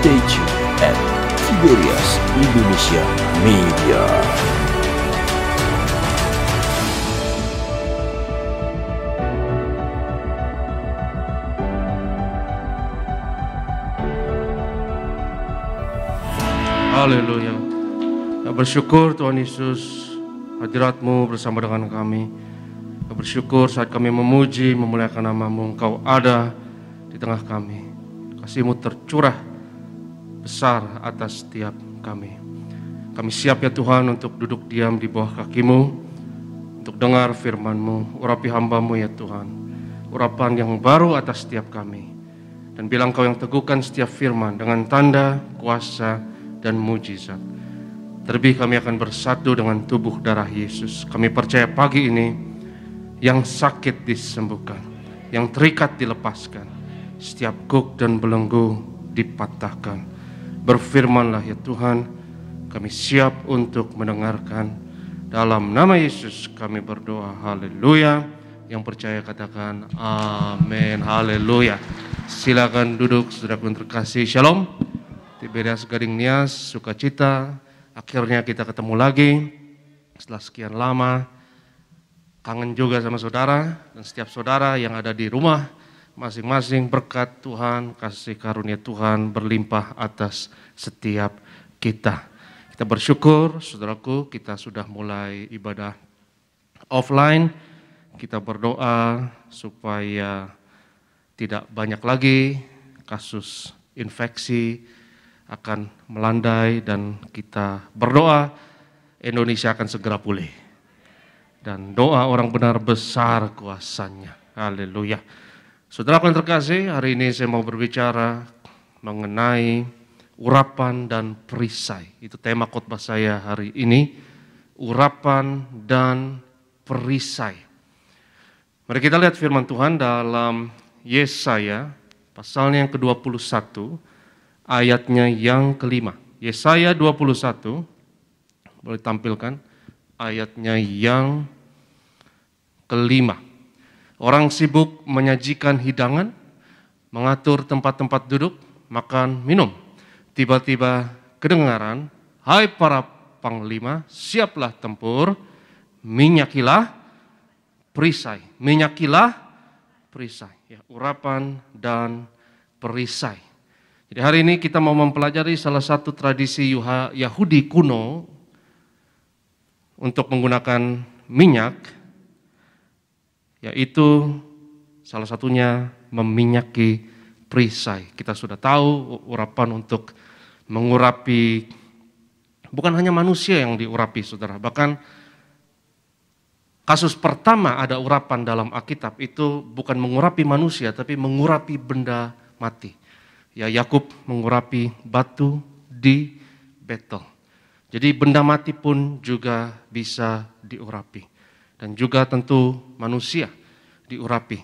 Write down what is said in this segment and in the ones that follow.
Stay tuned at Tiberias Indonesia Media. Haleluya. Bersyukur Tuhan Yesus, hadirat-Mu bersama dengan kami. Bersyukur saat kami memuji, memuliakan nama-Mu, Engkau ada di tengah kami. Kasih-Mu tercurah besar atas setiap kami. Kami siap ya Tuhan untuk duduk diam di bawah kaki-Mu, untuk dengar firman-Mu. Urapi hamba-Mu ya Tuhan, urapan yang baru atas setiap kami. Dan bilang Engkau yang teguhkan setiap firman dengan tanda, kuasa, dan mujizat. Terlebih kami akan bersatu dengan tubuh darah Yesus. Kami percaya pagi ini yang sakit disembuhkan, yang terikat dilepaskan, setiap guk dan belenggu dipatahkan. Berfirmanlah ya Tuhan, kami siap untuk mendengarkan. Dalam nama Yesus kami berdoa, haleluya. Yang percaya katakan amin, haleluya. Silakan duduk saudaraku yang terkasih, shalom. Tiberias Gading Nias, sukacita, akhirnya kita ketemu lagi setelah sekian lama. Kangen juga sama saudara dan setiap saudara yang ada di rumah masing-masing. Berkat Tuhan, kasih karunia Tuhan berlimpah atas setiap kita. Kita bersyukur saudaraku, kita sudah mulai ibadah offline. Kita berdoa supaya tidak banyak lagi kasus infeksi akan melandai, dan kita berdoa Indonesia akan segera pulih. Dan doa orang benar besar kuasanya. Haleluya. Saudara yang terkasih, hari ini saya mau berbicara mengenai urapan dan perisai. Itu tema khotbah saya hari ini, urapan dan perisai. Mari kita lihat firman Tuhan dalam Yesaya pasalnya yang ke-21. Ayatnya yang kelima. Yesaya 21, boleh tampilkan ayatnya yang kelima. Orang sibuk menyajikan hidangan, mengatur tempat-tempat duduk, makan, minum. Tiba-tiba kedengaran, hai para panglima, siaplah tempur, minyakilah perisai. Minyakilah perisai. Ya, urapan dan perisai. Jadi hari ini kita mau mempelajari salah satu tradisi Yahudi kuno untuk menggunakan minyak, yaitu salah satunya meminyaki perisai. Kita sudah tahu urapan untuk mengurapi, bukan hanya manusia yang diurapi saudara, bahkan kasus pertama ada urapan dalam Alkitab itu bukan mengurapi manusia tapi mengurapi benda mati. Ya, Yakub mengurapi batu di Betel. Jadi benda mati pun juga bisa diurapi. Dan juga tentu manusia diurapi.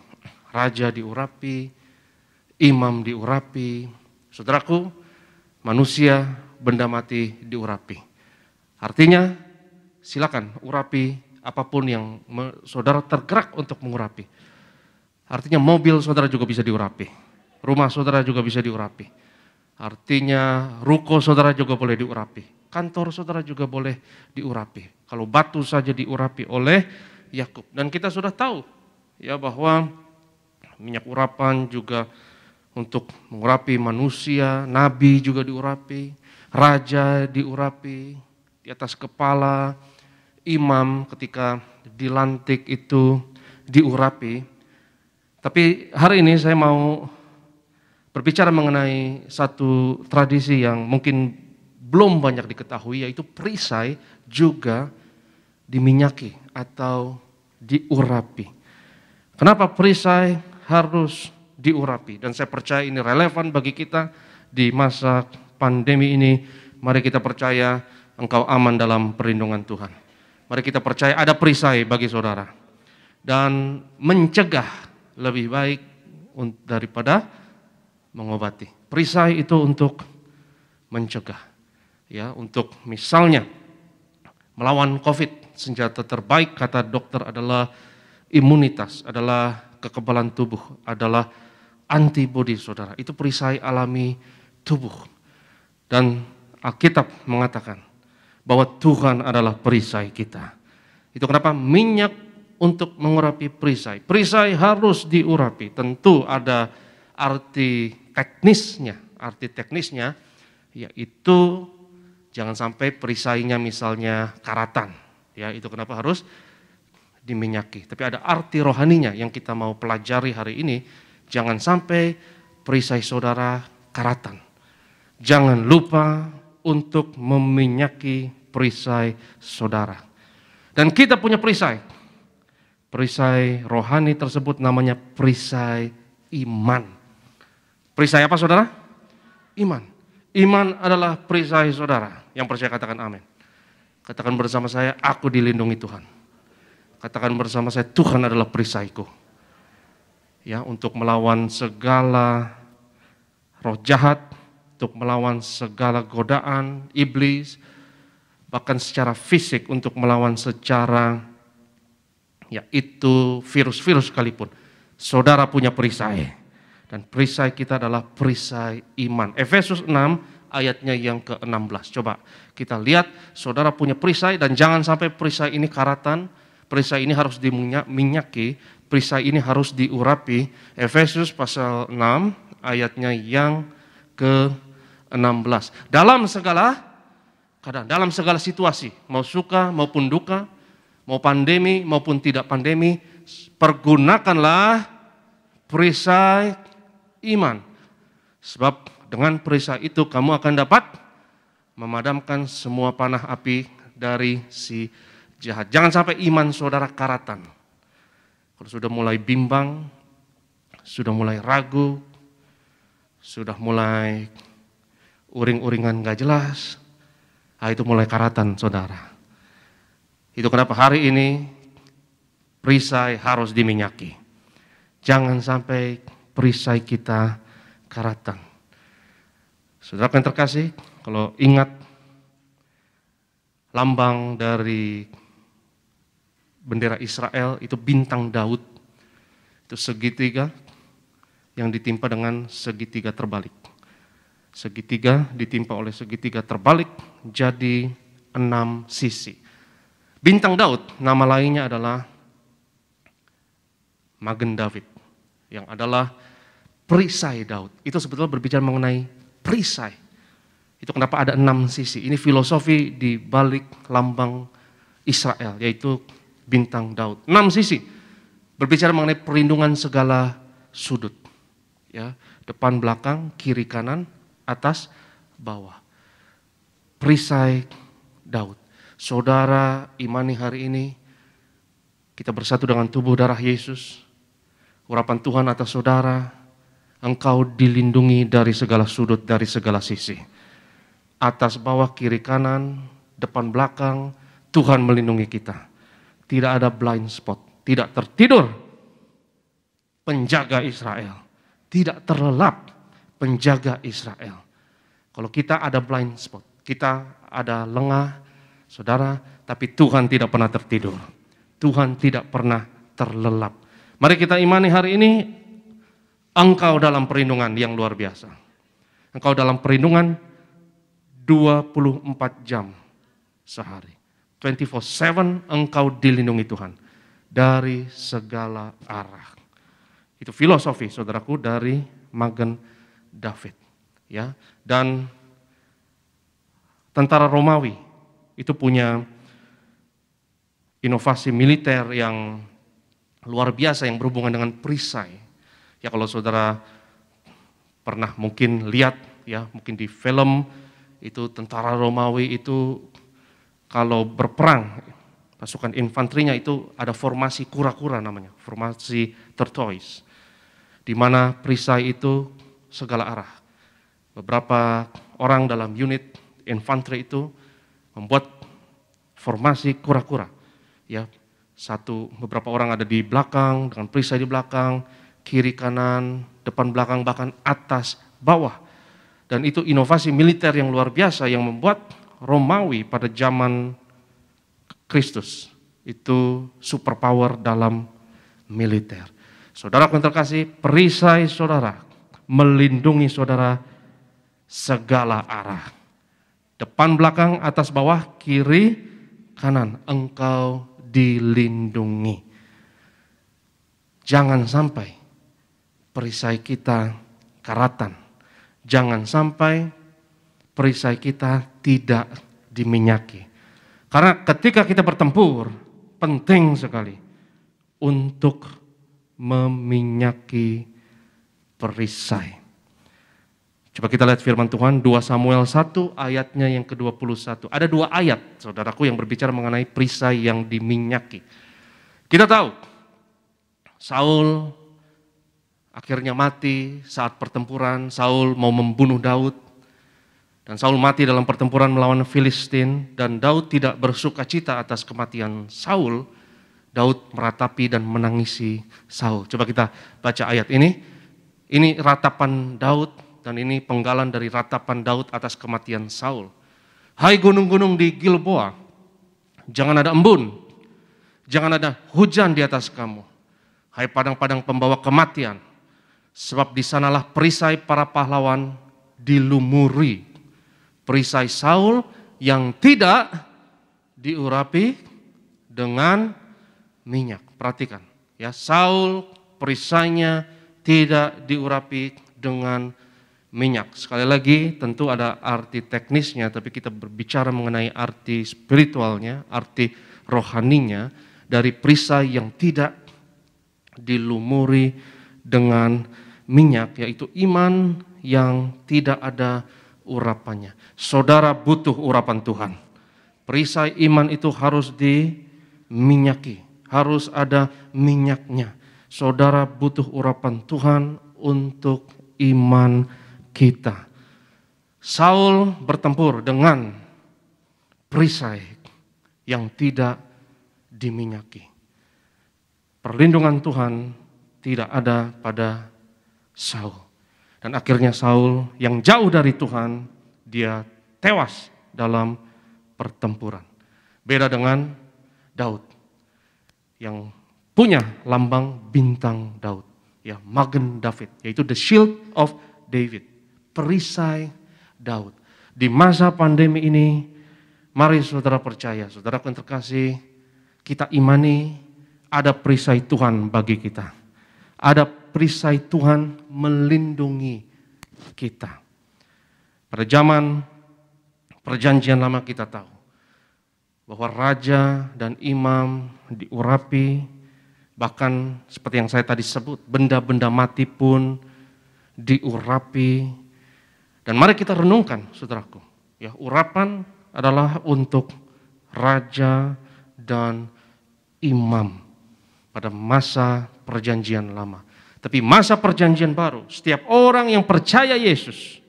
Raja diurapi, imam diurapi. Saudaraku, manusia, benda mati diurapi. Artinya silakan urapi apapun yang saudara tergerak untuk mengurapi. Artinya mobil saudara juga bisa diurapi. Rumah saudara juga bisa diurapi. Artinya ruko saudara juga boleh diurapi. Kantor saudara juga boleh diurapi. Kalau batu saja diurapi oleh Yakub. Dan kita sudah tahu ya bahwa minyak urapan juga untuk mengurapi manusia, nabi juga diurapi, raja diurapi, di atas kepala, imam ketika dilantik itu diurapi. Tapi hari ini saya mau berbicara mengenai satu tradisi yang mungkin belum banyak diketahui, yaitu perisai juga diminyaki atau diurapi. Kenapa perisai harus diurapi? Dan saya percaya ini relevan bagi kita di masa pandemi ini. Mari kita percaya engkau aman dalam perlindungan Tuhan. Mari kita percaya ada perisai bagi saudara. Dan mencegah lebih baik daripada mengobati. Perisai itu untuk mencegah, ya, untuk misalnya melawan COVID. Senjata terbaik kata dokter adalah imunitas, adalah kekebalan tubuh, adalah antibodi saudara. Itu perisai alami tubuh. Dan Alkitab mengatakan bahwa Tuhan adalah perisai kita. Itu kenapa minyak untuk mengurapi perisai. Perisai harus diurapi. Tentu ada arti teknisnya. Arti teknisnya yaitu jangan sampai perisainya misalnya karatan. Ya, itu kenapa harus diminyaki. Tapi ada arti rohaninya yang kita mau pelajari hari ini. Jangan sampai perisai saudara karatan. Jangan lupa untuk meminyaki perisai saudara. Dan kita punya perisai. Perisai rohani tersebut namanya perisai iman. Perisai apa saudara? Iman. Iman adalah perisai saudara. Yang percaya katakan amin. Katakan bersama saya, aku dilindungi Tuhan. Katakan bersama saya, Tuhan adalah perisaiku. Ya, untuk melawan segala roh jahat, untuk melawan segala godaan iblis, bahkan secara fisik untuk melawan secara yaitu virus-virus sekalipun. Saudara punya perisai. Dan perisai kita adalah perisai iman. Efesus 6 ayatnya yang ke-16. Coba kita lihat, saudara punya perisai dan jangan sampai perisai ini karatan. Perisai ini harus diminyaki, perisai ini harus diurapi. Efesus pasal 6 ayatnya yang ke-16. Dalam segala keadaan, dalam segala situasi, mau suka maupun duka, mau pandemi maupun tidak pandemi, pergunakanlah perisai iman. Sebab dengan perisai itu kamu akan dapat memadamkan semua panah api dari si jahat. Jangan sampai iman saudara karatan. Kalau sudah mulai bimbang, sudah mulai ragu, sudah mulai uring-uringan gak jelas, itu mulai karatan saudara. Itu kenapa hari ini perisai harus diminyaki. Jangan sampai perisai kita karatan. Saudara yang terkasih, kalau ingat lambang dari bendera Israel itu bintang Daud, itu segitiga yang ditimpa dengan segitiga terbalik. Segitiga ditimpa oleh segitiga terbalik jadi 6 sisi. Bintang Daud, nama lainnya adalah Magen David, yang adalah perisai Daud. Itu sebetulnya berbicara mengenai perisai. Itu kenapa ada 6 sisi. Ini filosofi di balik lambang Israel, yaitu bintang Daud. 6 sisi, berbicara mengenai perlindungan segala sudut. Ya, depan, belakang, kiri, kanan, atas, bawah. Perisai Daud. Saudara imani hari ini, kita bersatu dengan tubuh darah Yesus. Urapan Tuhan atas saudara, engkau dilindungi dari segala sudut, dari segala sisi. Atas, bawah, kiri, kanan, depan, belakang, Tuhan melindungi kita. Tidak ada blind spot, tidak tertidur penjaga Israel. Tidak terlelap penjaga Israel. Kalau kita ada blind spot, kita ada lengah, saudara, tapi Tuhan tidak pernah tertidur. Tuhan tidak pernah terlelap. Mari kita imani hari ini, engkau dalam perlindungan yang luar biasa. Engkau dalam perlindungan 24 jam sehari. 24/7 engkau dilindungi Tuhan dari segala arah. Itu filosofi saudaraku dari Magen David. Ya, dan tentara Romawi itu punya inovasi militer yang luar biasa yang berhubungan dengan perisai. Ya, kalau saudara pernah mungkin lihat ya, mungkin di film itu tentara Romawi itu kalau berperang, pasukan infanterinya itu ada formasi kura-kura namanya, formasi tortoise, di mana perisai itu segala arah. Beberapa orang dalam unit infanteri itu membuat formasi kura-kura. Ya, beberapa orang ada di belakang dengan perisai di belakang, kiri kanan, depan belakang, bahkan atas bawah. Dan itu inovasi militer yang luar biasa yang membuat Romawi pada zaman Kristus itu superpower dalam militer. Saudara yang terkasih, perisai saudara melindungi saudara segala arah. Depan, belakang, atas, bawah, kiri, kanan. Engkau dilindungi. Jangan sampai perisai kita karatan. Jangan sampai perisai kita tidak diminyaki. Karena ketika kita bertempur, penting sekali untuk meminyaki perisai. Coba kita lihat firman Tuhan, 2 Samuel 1 ayatnya yang ke-21. Ada 2 ayat, saudaraku, yang berbicara mengenai perisai yang diminyaki. Kita tahu, Saul akhirnya mati saat pertempuran. Saul mau membunuh Daud. Dan Saul mati dalam pertempuran melawan Filistin. Dan Daud tidak bersuka cita atas kematian Saul. Daud meratapi dan menangisi Saul. Coba kita baca ayat ini. Ini ratapan Daud dan ini penggalan dari ratapan Daud atas kematian Saul. Hai gunung-gunung di Gilboa, jangan ada embun, jangan ada hujan di atas kamu. Hai padang-padang pembawa kematian, sebab di sanalah perisai para pahlawan dilumuri. Perisai Saul yang tidak diurapi dengan minyak. Perhatikan ya, Saul perisainya tidak diurapi dengan minyak. Sekali lagi tentu ada arti teknisnya, tapi kita berbicara mengenai arti spiritualnya, arti rohaninya dari perisai yang tidak dilumuri dengan minyak, yaitu iman yang tidak ada urapannya. Saudara butuh urapan Tuhan. Perisai iman itu harus diminyaki, harus ada minyaknya. Saudara butuh urapan Tuhan untuk iman kita. Saul bertempur dengan perisai yang tidak diminyaki. Perlindungan Tuhan tidak ada pada Saul. Dan akhirnya Saul yang jauh dari Tuhan, dia tewas dalam pertempuran. Beda dengan Daud yang punya lambang bintang Daud, ya, Magen David, yaitu the shield of David, perisai Daud. Di masa pandemi ini, mari saudara percaya, saudara yang terkasih, kita imani ada perisai Tuhan bagi kita. Ada perisai Tuhan melindungi kita. Pada zaman perjanjian lama kita tahu bahwa raja dan imam diurapi, bahkan seperti yang saya tadi sebut, benda-benda mati pun diurapi. Dan mari kita renungkan, saudaraku, ya, urapan adalah untuk raja dan imam pada masa perjanjian lama. Tapi masa perjanjian baru, setiap orang yang percaya Yesus,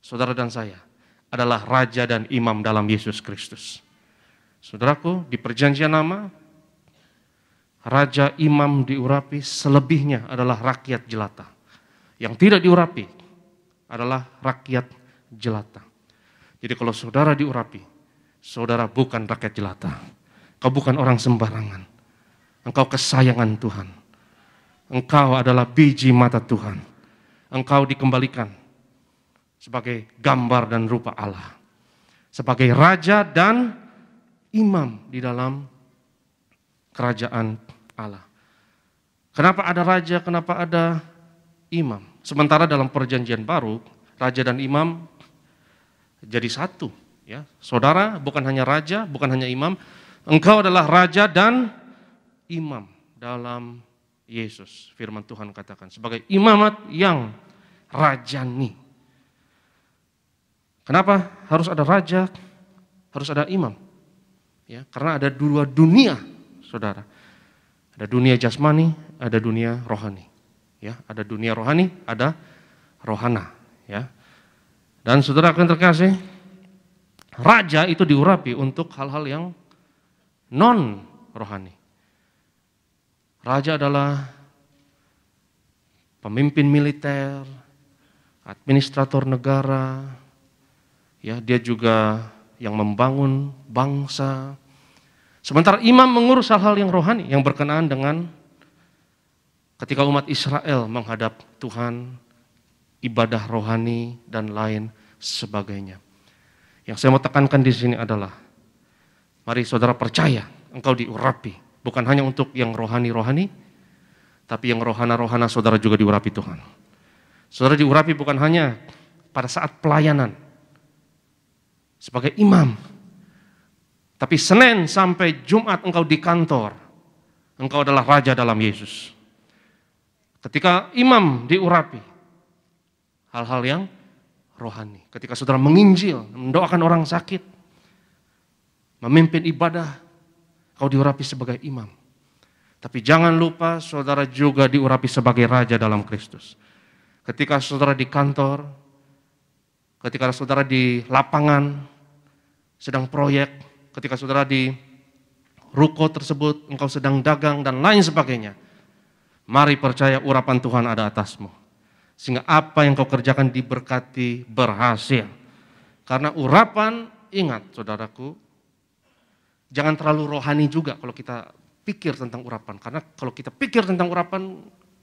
saudara dan saya, adalah raja dan imam dalam Yesus Kristus. Saudaraku, di perjanjian lama, raja imam diurapi, selebihnya adalah rakyat jelata. Yang tidak diurapi adalah rakyat jelata. Jadi kalau saudara diurapi, saudara bukan rakyat jelata. Kau bukan orang sembarangan. Engkau kesayangan Tuhan. Engkau adalah biji mata Tuhan. Engkau dikembalikan sebagai gambar dan rupa Allah. Sebagai raja dan imam di dalam kerajaan Allah. Kenapa ada raja, kenapa ada imam? Sementara dalam perjanjian baru, raja dan imam jadi satu. Ya, saudara bukan hanya raja, bukan hanya imam. Engkau adalah raja dan imam dalam Yesus. Firman Tuhan katakan, sebagai imamat yang rajani. Kenapa harus ada raja, harus ada imam? Ya, karena ada dua dunia, saudara. Ada dunia jasmani, ada dunia rohani. Ya, ada dunia rohani, ada rohana. Ya, dan saudara yang terkasih, raja itu diurapi untuk hal-hal yang non rohani. Raja adalah pemimpin militer, administrator negara. Ya, dia juga yang membangun bangsa. Sementara imam mengurus hal-hal yang rohani, yang berkenaan dengan ketika umat Israel menghadap Tuhan, ibadah rohani dan lain sebagainya. Yang saya mau tekankan di sini adalah, mari saudara percaya engkau diurapi. Bukan hanya untuk yang rohani-rohani, tapi yang rohana-rohana saudara juga diurapi Tuhan. Saudara diurapi bukan hanya pada saat pelayanan sebagai imam, tapi Senin sampai Jumat engkau di kantor, engkau adalah raja dalam Yesus. Ketika imam diurapi, hal-hal yang rohani. Ketika saudara menginjil, mendoakan orang sakit, memimpin ibadah, kau diurapi sebagai imam. Tapi jangan lupa saudara juga diurapi sebagai raja dalam Kristus. Ketika saudara di kantor, ketika saudara di lapangan, sedang proyek, ketika saudara di ruko tersebut, engkau sedang dagang dan lain sebagainya. Mari percaya urapan Tuhan ada atasmu. Sehingga apa yang kau kerjakan diberkati, berhasil. Karena urapan, ingat saudaraku, jangan terlalu rohani juga kalau kita pikir tentang urapan. Karena kalau kita pikir tentang urapan,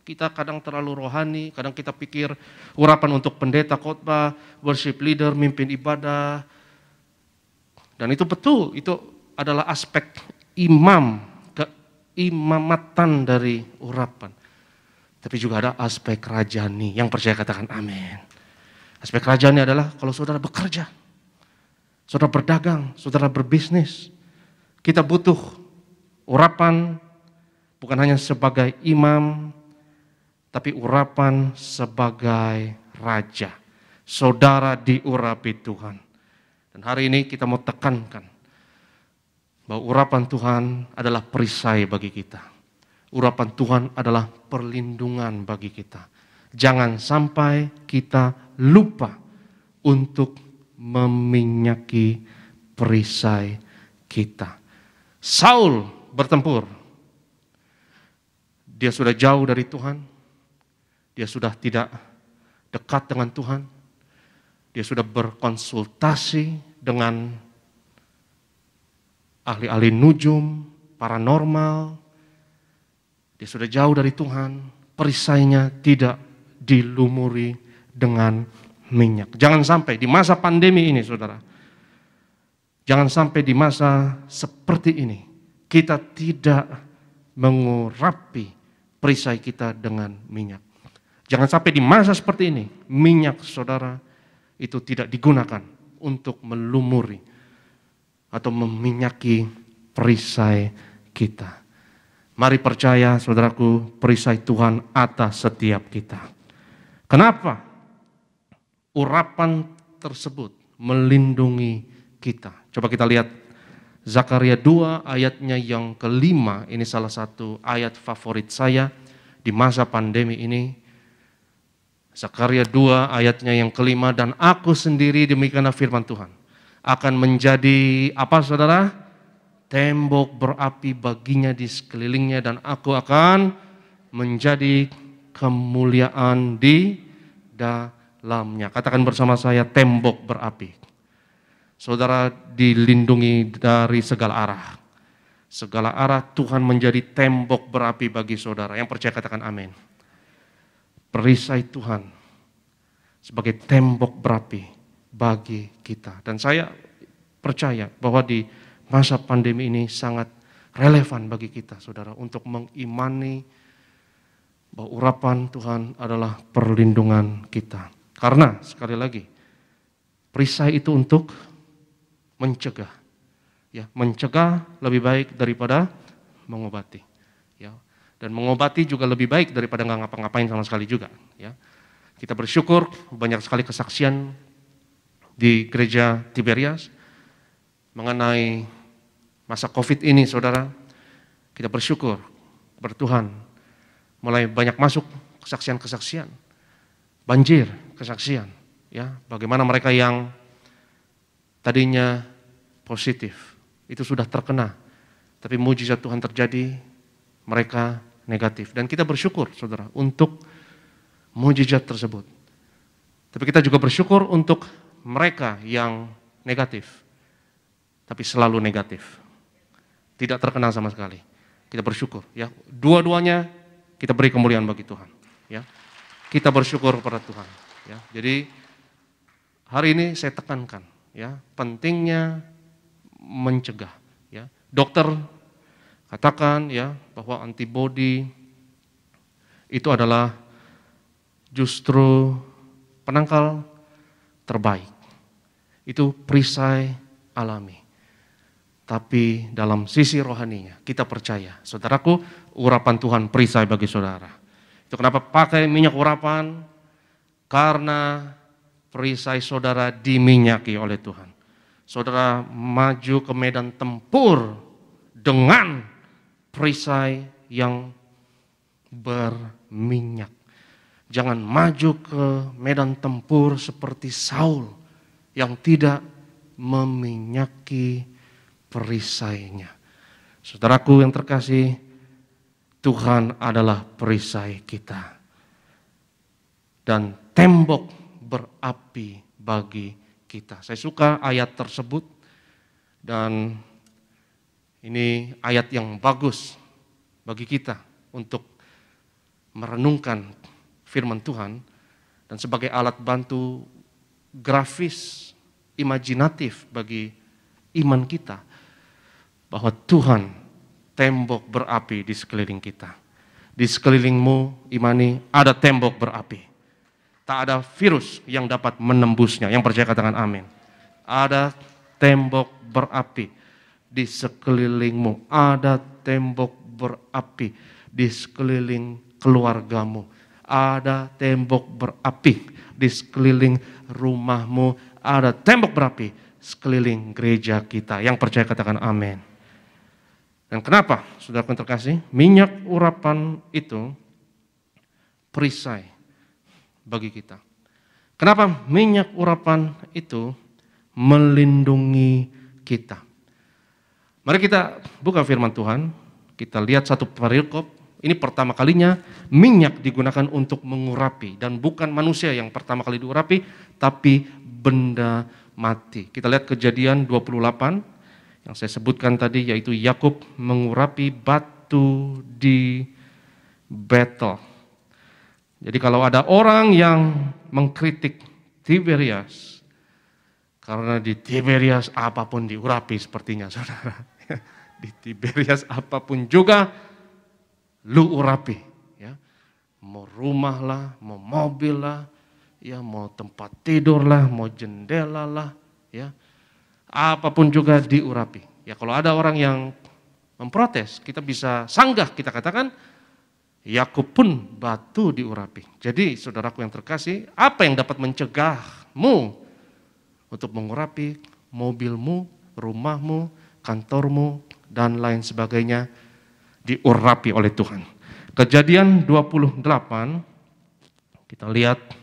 kita kadang terlalu rohani, kadang kita pikir urapan untuk pendeta khotbah, worship leader, mimpin ibadah. Dan itu betul, itu adalah aspek imam, keimamatan dari urapan. Tapi juga ada aspek rajani, yang percaya katakan amin. Aspek rajani adalah kalau saudara bekerja, saudara berdagang, saudara berbisnis, kita butuh urapan bukan hanya sebagai imam, tapi urapan sebagai raja. Saudara diurapi Tuhan. Dan hari ini kita mau tekankan bahwa urapan Tuhan adalah perisai bagi kita. Urapan Tuhan adalah perlindungan bagi kita. Jangan sampai kita lupa untuk meminyaki perisai kita. Saul bertempur. Dia sudah jauh dari Tuhan. Dia sudah tidak dekat dengan Tuhan. Dia sudah berkonsultasi dengan ahli-ahli nujum, paranormal. Dia sudah jauh dari Tuhan, perisainya tidak dilumuri dengan minyak. Jangan sampai di masa pandemi ini saudara, jangan sampai di masa seperti ini, kita tidak mengurapi perisai kita dengan minyak. Jangan sampai di masa seperti ini, minyak saudara itu tidak digunakan untuk melumuri atau meminyaki perisai kita. Mari percaya saudaraku, perisai Tuhan atas setiap kita. Kenapa? Urapan tersebut melindungi kita. Coba kita lihat Zakaria 2 ayatnya yang kelima. Ini salah satu ayat favorit saya di masa pandemi ini. Zakaria 2 ayatnya yang kelima, dan aku sendiri demikianlah firman Tuhan akan menjadi apa saudara? Tembok berapi baginya di sekelilingnya, dan aku akan menjadi kemuliaan di dalamnya. Katakan bersama saya, tembok berapi. Saudara dilindungi dari segala arah. Segala arah Tuhan menjadi tembok berapi bagi saudara. Yang percaya katakan amin. Perisai Tuhan sebagai tembok berapi bagi kita. Dan saya percaya bahwa di masa pandemi ini sangat relevan bagi kita, saudara, untuk mengimani bahwa urapan Tuhan adalah perlindungan kita. Karena, sekali lagi, perisai itu untuk mencegah. Ya, mencegah lebih baik daripada mengobati. Ya, dan mengobati juga lebih baik daripada nggak ngapa-ngapain sama sekali juga. Ya, kita bersyukur banyak sekali kesaksian di gereja Tiberias mengenai masa COVID ini, saudara. Kita bersyukur kepada Tuhan, mulai banyak masuk kesaksian-kesaksian, banjir kesaksian, ya, bagaimana mereka yang tadinya positif itu sudah terkena, tapi mujizat Tuhan terjadi, mereka negatif. Dan kita bersyukur, saudara, untuk mujizat tersebut. Tapi kita juga bersyukur untuk mereka yang negatif, tapi selalu negatif, tidak terkenal sama sekali. Kita bersyukur, ya. Dua-duanya kita beri kemuliaan bagi Tuhan, ya. Kita bersyukur kepada Tuhan, ya. Jadi hari ini saya tekankan, ya, pentingnya mencegah, ya. Dokter katakan ya bahwa antibodi itu adalah justru penangkal terbaik. Itu perisai alami. Tapi dalam sisi rohaninya kita percaya, saudaraku, urapan Tuhan perisai bagi saudara. Itu kenapa pakai minyak urapan, karena perisai saudara diminyaki oleh Tuhan. Saudara maju ke medan tempur dengan perisai yang berminyak. Jangan maju ke medan tempur seperti Saul yang tidak meminyaki perisainya. Saudaraku yang terkasih, Tuhan adalah perisai kita dan tembok berapi bagi kita. Saya suka ayat tersebut dan ini ayat yang bagus bagi kita untuk merenungkan firman Tuhan dan sebagai alat bantu grafis, imajinatif bagi iman kita, bahwa Tuhan tembok berapi di sekeliling kita. Di sekelilingmu, imani, ada tembok berapi. Tak ada virus yang dapat menembusnya. Yang percaya katakan amin. Ada tembok berapi di sekelilingmu. Ada tembok berapi di sekeliling keluargamu. Ada tembok berapi di sekeliling rumahmu. Ada tembok berapi sekeliling gereja kita. Yang percaya katakan amin. Dan kenapa, saudaraku yang terkasih, minyak urapan itu perisai bagi kita. Kenapa minyak urapan itu melindungi kita? Mari kita buka firman Tuhan, kita lihat satu perikop. Ini pertama kalinya minyak digunakan untuk mengurapi, dan bukan manusia yang pertama kali diurapi, tapi benda mati. Kita lihat Kejadian 28 yang saya sebutkan tadi, yaitu Yakub mengurapi batu di Betel. Jadi kalau ada orang yang mengkritik Tiberias, karena di Tiberias apapun diurapi sepertinya, saudara. Di Tiberias apapun juga lu urapi, ya. Mau rumah lah, mau mobil lah, ya, mau tempat tidur lah, mau jendela lah, ya. Apapun juga diurapi. Ya, kalau ada orang yang memprotes, kita bisa sanggah, kita katakan Yakub pun batu diurapi. Jadi saudaraku yang terkasih, apa yang dapat mencegahmu untuk mengurapi mobilmu, rumahmu, kantormu, dan lain sebagainya diurapi oleh Tuhan. Kejadian 28, kita lihat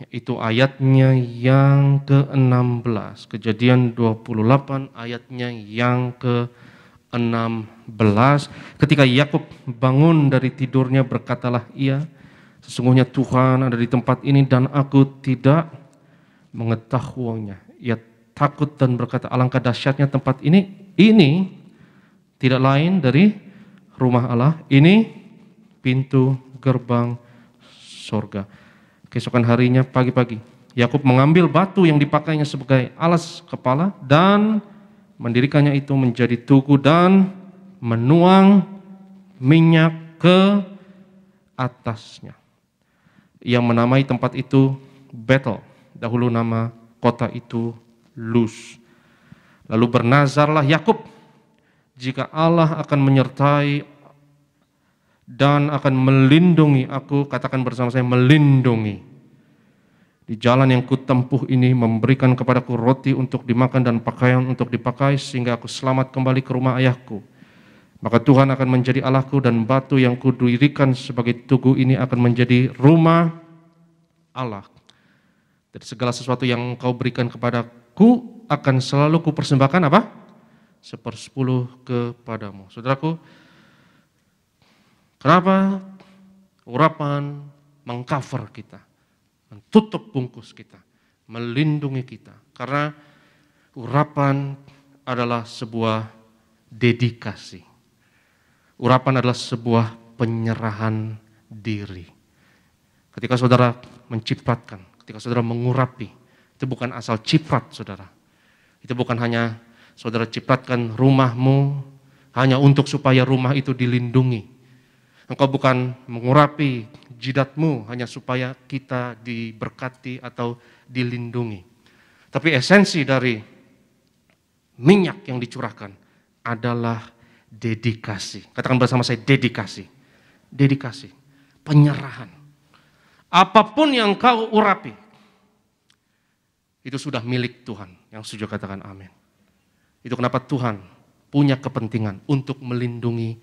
itu ayatnya yang ke-16. Kejadian 28 ayatnya yang ke-16. Ketika Yakub bangun dari tidurnya, berkatalah ia, sesungguhnya Tuhan ada di tempat ini dan aku tidak mengetahuinya. Ia takut dan berkata, alangkah dahsyatnya tempat ini tidak lain dari rumah Allah, ini pintu gerbang sorga. Keesokan harinya pagi-pagi, Yakub mengambil batu yang dipakainya sebagai alas kepala dan mendirikannya itu menjadi tugu dan menuang minyak ke atasnya. Ia menamai tempat itu Betel, dahulu nama kota itu Luz. Lalu bernazarlah Yakub, jika Allah akan menyertai dan akan melindungi aku, katakan bersama saya, melindungi. Di jalan yang kutempuh ini, memberikan kepadaku roti untuk dimakan dan pakaian untuk dipakai, sehingga aku selamat kembali ke rumah ayahku. Maka Tuhan akan menjadi Allahku dan batu yang kudirikan sebagai tugu ini akan menjadi rumah Allah. Dari segala sesuatu yang kau berikan kepadaku akan selalu kupersembahkan apa? 1/10 kepadamu. Saudaraku, kenapa urapan mengcover kita, menutup bungkus kita, melindungi kita? Karena urapan adalah sebuah dedikasi. Urapan adalah sebuah penyerahan diri. Ketika saudara menciptakan, ketika saudara mengurapi, Itu bukan asal ciprat, saudara. Itu bukan hanya saudara cipratkan rumahmu hanya untuk supaya rumah itu dilindungi. Engkau bukan mengurapi jidatmu hanya supaya kita diberkati atau dilindungi. Tapi esensi dari minyak yang dicurahkan adalah dedikasi. Katakan bersama saya, dedikasi. Dedikasi, penyerahan. Apapun yang kau urapi, itu sudah milik Tuhan. Yang setuju katakan amin. Itu kenapa Tuhan punya kepentingan untuk melindungi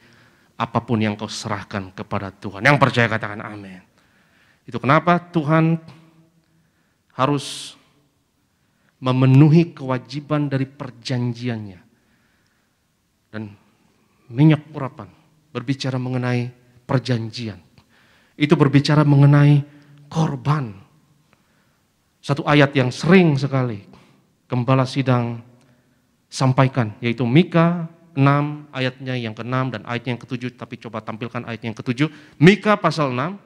apapun yang kau serahkan kepada Tuhan. Yang percaya katakan amin. Itu kenapa Tuhan harus memenuhi kewajiban dari perjanjiannya. Dan minyak urapan berbicara mengenai perjanjian. Itu berbicara mengenai korban. Satu ayat yang sering sekali Gembala Sidang sampaikan, yaitu Mika 6 ayatnya yang ke-6 dan ayatnya yang ke-7, tapi coba tampilkan ayatnya yang ke-7. Mika pasal 6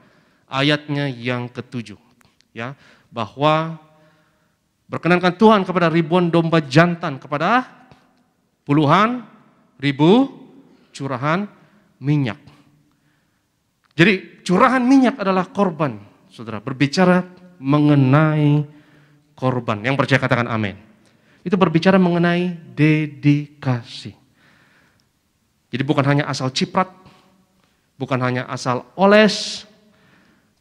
ayatnya yang ke-7. Ya, bahwa berkenankan Tuhan kepada ribuan domba jantan, kepada puluhan ribu curahan minyak. Jadi curahan minyak adalah korban, saudara. Berbicara mengenai korban. Yang percaya katakan amin. Itu berbicara mengenai dedikasi. Jadi bukan hanya asal ciprat, bukan hanya asal oles.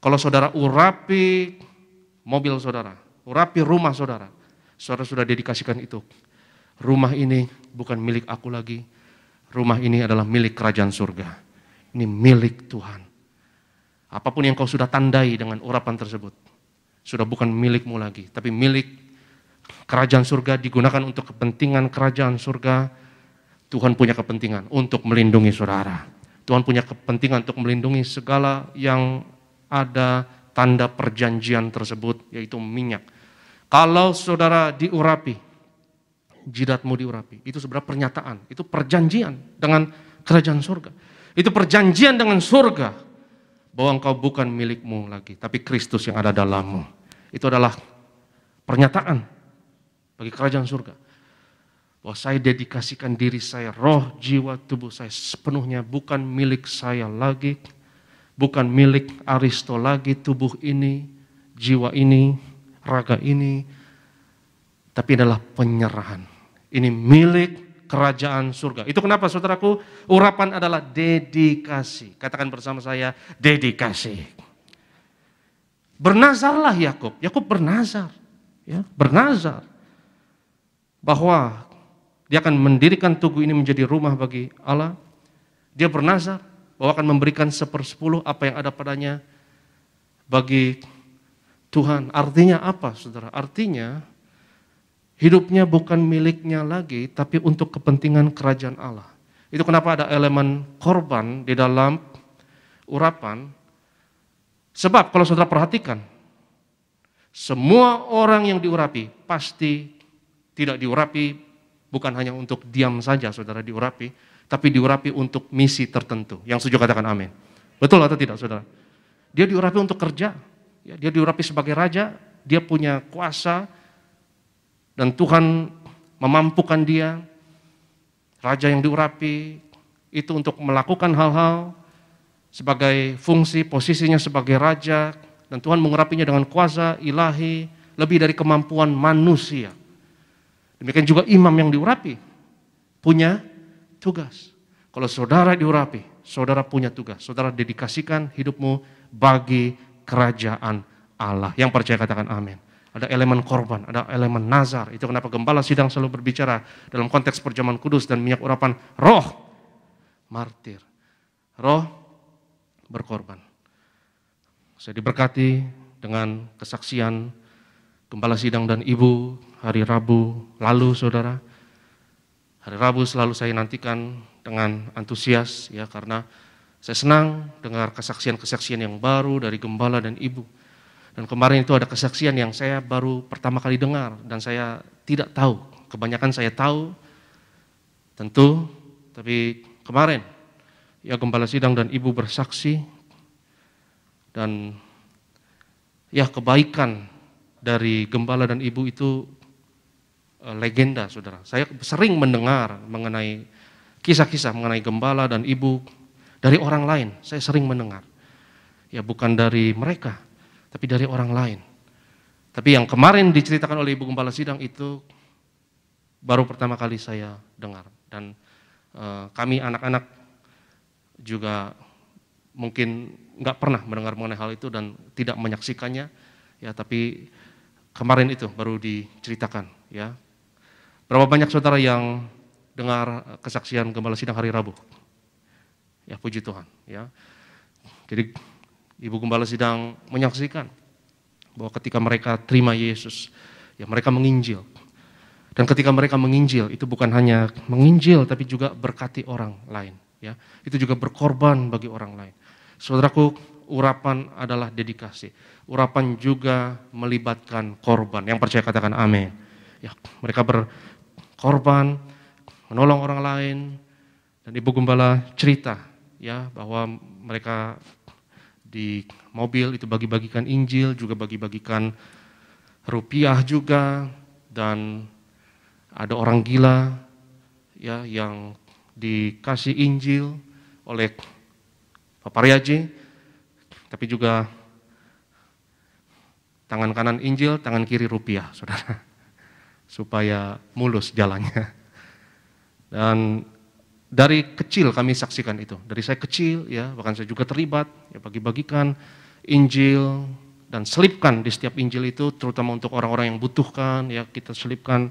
Kalau saudara urapi mobil saudara, urapi rumah saudara, saudara sudah dedikasikan itu. Rumah ini bukan milik aku lagi, rumah ini adalah milik kerajaan surga. Ini milik Tuhan. Apapun yang kau sudah tandai dengan urapan tersebut, sudah bukan milikmu lagi, tapi milik kerajaan surga, digunakan untuk kepentingan kerajaan surga. Tuhan punya kepentingan untuk melindungi saudara. Tuhan punya kepentingan untuk melindungi segala yang ada tanda perjanjian tersebut, yaitu minyak. Kalau saudara diurapi, jidatmu diurapi, itu sebenarnya pernyataan, itu perjanjian dengan kerajaan surga. Itu perjanjian dengan surga, bahwa engkau bukan milikmu lagi, tapi Kristus yang ada dalammu. Itu adalah pernyataan bagi kerajaan surga, bahwa saya dedikasikan diri saya, roh, jiwa, tubuh saya sepenuhnya bukan milik saya lagi, bukan milik Aristo lagi, tubuh ini, jiwa ini, raga ini, tapi adalah penyerahan. Ini milik kerajaan surga. Itu kenapa saudaraku, urapan adalah dedikasi. Katakan bersama saya, dedikasi. Bernazarlah Yakub. Yakub bernazar, ya, bernazar bahwa dia akan mendirikan tugu ini menjadi rumah bagi Allah. Dia bernazar bahwa akan memberikan 1/10 apa yang ada padanya bagi Tuhan. Artinya apa, saudara? Artinya hidupnya bukan miliknya lagi, tapi untuk kepentingan kerajaan Allah. Itu kenapa ada elemen korban di dalam urapan. Sebab kalau saudara perhatikan, semua orang yang diurapi pasti tidak diurapi bukan hanya untuk diam saja saudara diurapi, tapi diurapi untuk misi tertentu. Yang setuju katakan amin. Betul atau tidak saudara? Dia diurapi untuk kerja, ya, dia diurapi sebagai raja, dia punya kuasa, dan Tuhan memampukan dia, raja yang diurapi, itu untuk melakukan hal-hal sebagai fungsi, posisinya sebagai raja, dan Tuhan mengurapinya dengan kuasa ilahi, lebih dari kemampuan manusia. Demikian juga imam yang diurapi, punya tugas. Kalau saudara diurapi, saudara punya tugas. Saudara dedikasikan hidupmu bagi kerajaan Allah. Yang percaya katakan amin. Ada elemen korban, ada elemen nazar. Itu kenapa Gembala Sidang selalu berbicara dalam konteks perjamuan kudus dan minyak urapan, roh martir, roh berkorban. Saya diberkati dengan kesaksian Gembala Sidang dan Ibu hari Rabu lalu, saudara. Hari Rabu selalu saya nantikan dengan antusias, ya, karena saya senang dengar kesaksian-kesaksian yang baru dari Gembala dan Ibu. Dan kemarin itu ada kesaksian yang saya baru pertama kali dengar dan saya tidak tahu. Kebanyakan saya tahu, tentu, tapi kemarin ya Gembala Sidang dan Ibu bersaksi dan ya kebaikan dari gembala dan ibu itu legenda, saudara. Saya sering mendengar mengenai kisah-kisah mengenai gembala dan ibu dari orang lain. Saya sering mendengar. Ya bukan dari mereka, tapi dari orang lain. Tapi yang kemarin diceritakan oleh Ibu Gembala Sidang itu baru pertama kali saya dengar. Dan kami anak-anak juga mungkin nggak pernah mendengar mengenai hal itu dan tidak menyaksikannya. Ya, tapi kemarin itu baru diceritakan. Ya, berapa banyak saudara yang dengar kesaksian Gembala Sidang hari Rabu? Ya, puji Tuhan. Ya, jadi Ibu Gembala Sidang menyaksikan bahwa ketika mereka terima Yesus, ya mereka menginjil. Dan ketika mereka menginjil, itu bukan hanya menginjil, tapi juga berkati orang lain. Ya, itu juga berkorban bagi orang lain. Saudaraku, urapan adalah dedikasi. Urapan juga melibatkan korban. Yang percaya katakan amin. Ya, mereka berkorban, menolong orang lain. Dan Ibu Gembala cerita, ya, bahwa mereka di mobil itu bagi-bagikan Injil, juga bagi-bagikan rupiah juga, dan ada orang gila ya yang dikasih Injil oleh Pak Paryaji, tapi juga tangan kanan Injil, tangan kiri rupiah, saudara, supaya mulus jalannya. Dan dari kecil kami saksikan itu, dari saya kecil ya, bahkan saya juga terlibat ya, bagi-bagikan Injil dan selipkan di setiap Injil itu, terutama untuk orang-orang yang butuhkan ya, kita selipkan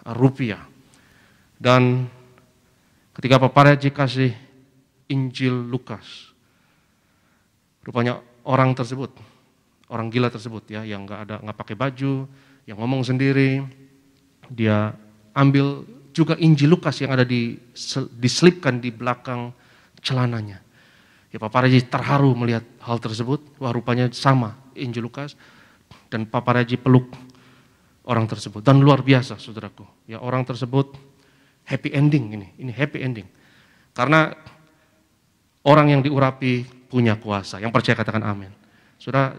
rupiah. Dan ketika Pak Paryaji kasih Injil Lukas, rupanya orang tersebut, orang gila tersebut ya, yang nggak pakai baju, yang ngomong sendiri, dia ambil juga Injil Lukas yang ada diselipkan di belakang celananya. Ya, Pak Paryaji terharu melihat hal tersebut. Wah, rupanya sama Injil Lukas, dan Pak Paryaji peluk orang tersebut. Dan luar biasa, saudaraku. Ya, orang tersebut happy ending ini happy ending. Karena orang yang diurapi punya kuasa. Yang percaya katakan amin. Saudara,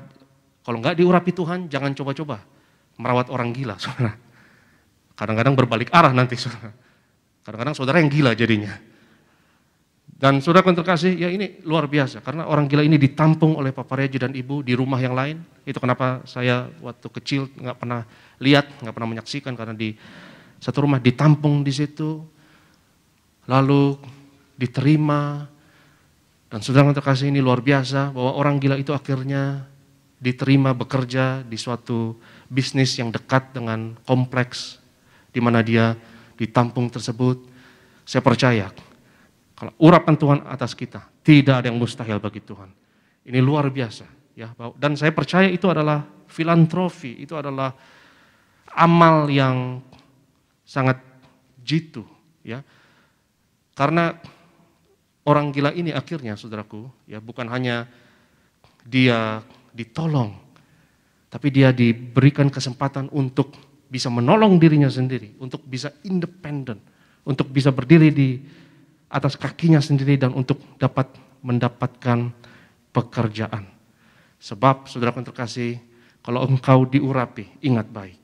kalau nggak diurapi Tuhan, jangan coba-coba merawat orang gila, saudara. Kadang-kadang berbalik arah nanti, saudara. Kadang-kadang saudara yang gila jadinya. Dan saudara yang terkasih, ya ini luar biasa. Karena orang gila ini ditampung oleh Pak Paryaji dan Ibu di rumah yang lain. Itu kenapa saya waktu kecil nggak pernah lihat, nggak pernah menyaksikan. Karena di satu rumah ditampung di situ. Lalu diterima. Dan saudara yang terkasih, ini luar biasa. Bahwa orang gila itu akhirnya diterima bekerja di suatu bisnis yang dekat dengan kompleks di mana dia ditampung tersebut. Saya percaya kalau urapan Tuhan atas kita, tidak ada yang mustahil bagi Tuhan. Ini luar biasa ya. Dan saya percaya itu adalah filantropi, itu adalah amal yang sangat jitu ya. Karena orang gila ini akhirnya, saudaraku, ya bukan hanya dia ditolong, tapi dia diberikan kesempatan untuk bisa menolong dirinya sendiri, untuk bisa independen, untuk bisa berdiri di atas kakinya sendiri dan untuk dapat mendapatkan pekerjaan. Sebab saudara yang terkasih, kalau engkau diurapi, ingat baik.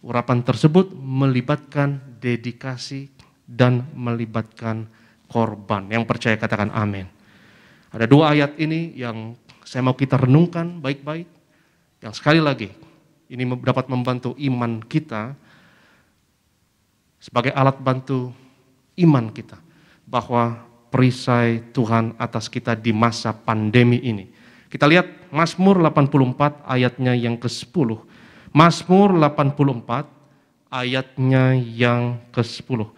Urapan tersebut melibatkan dedikasi dan melibatkan korban. Yang percaya katakan amin. Ada dua ayat ini yang saya mau kita renungkan baik-baik. Yang sekali lagi, ini dapat membantu iman kita sebagai alat bantu iman kita. Bahwa perisai Tuhan atas kita di masa pandemi ini. Kita lihat Mazmur 84 ayatnya yang ke-10. Mazmur 84 ayatnya yang ke-10.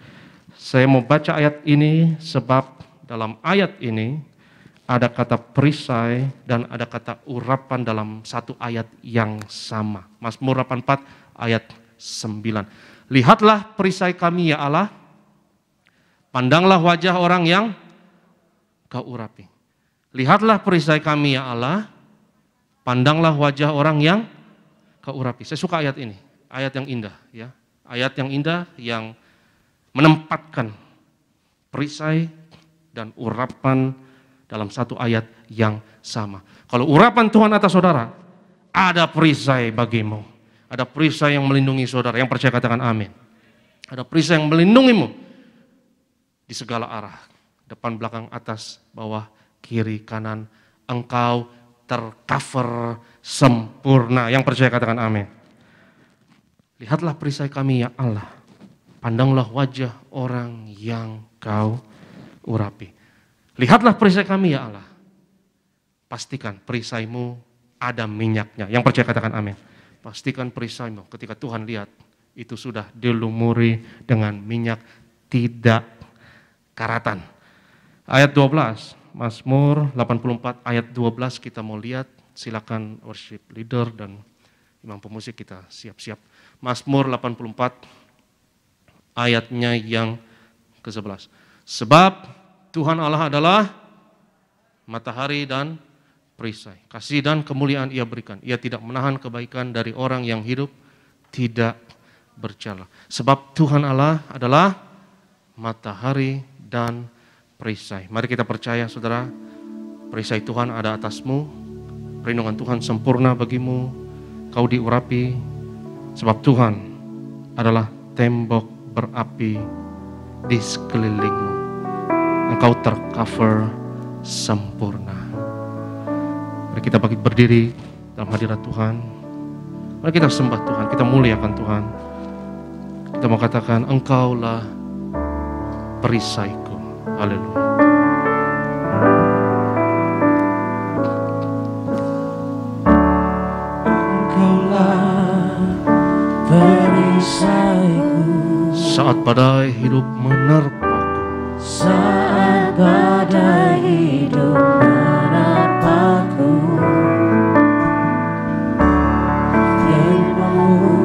Saya mau baca ayat ini sebab dalam ayat ini ada kata perisai dan ada kata urapan dalam satu ayat yang sama. Mazmur 84 ayat 9. Lihatlah perisai kami ya Allah, pandanglah wajah orang yang kau urapi. Lihatlah perisai kami ya Allah, pandanglah wajah orang yang kau urapi. Saya suka ayat ini, ayat yang indah ya. Ayat yang indah yang menempatkan perisai dan urapan dalam satu ayat yang sama. Kalau urapan Tuhan atas saudara, ada perisai bagimu. Ada perisai yang melindungi saudara. Yang percaya katakan amin. Ada perisai yang melindungimu di segala arah. Depan, belakang, atas, bawah, kiri, kanan. Engkau tercover sempurna. Yang percaya katakan amin. Lihatlah perisai kami ya Allah. Pandanglah wajah orang yang kau urapi. Lihatlah perisai kami ya Allah. Pastikan perisaimu ada minyaknya. Yang percaya katakan amin. Pastikan perisaimu ketika Tuhan lihat itu sudah dilumuri dengan minyak tidak karatan. Ayat 12, Mazmur 84 ayat 12 kita mau lihat. Silakan worship leader dan imam pemusik kita siap-siap. Mazmur 84 ayatnya yang ke-11. Sebab Tuhan Allah adalah matahari dan perisai. Kasih dan kemuliaan Ia berikan. Ia tidak menahan kebaikan dari orang yang hidup tidak bercela. Sebab Tuhan Allah adalah matahari dan perisai. Mari kita percaya saudara, perisai Tuhan ada atasmu. Perlindungan Tuhan sempurna bagimu. Kau diurapi. Sebab Tuhan adalah tembok berapi di sekelilingmu. Engkau tercover sempurna. Mari kita berdiri dalam hadirat Tuhan. Mari kita sembah Tuhan, kita muliakan Tuhan. Kita mau katakan, Engkaulah perisaiku. Haleluya. Engkaulah perisaiku. Saat badai hidup menerpaku. Saat badai hidup menerpaku. Firman-Mu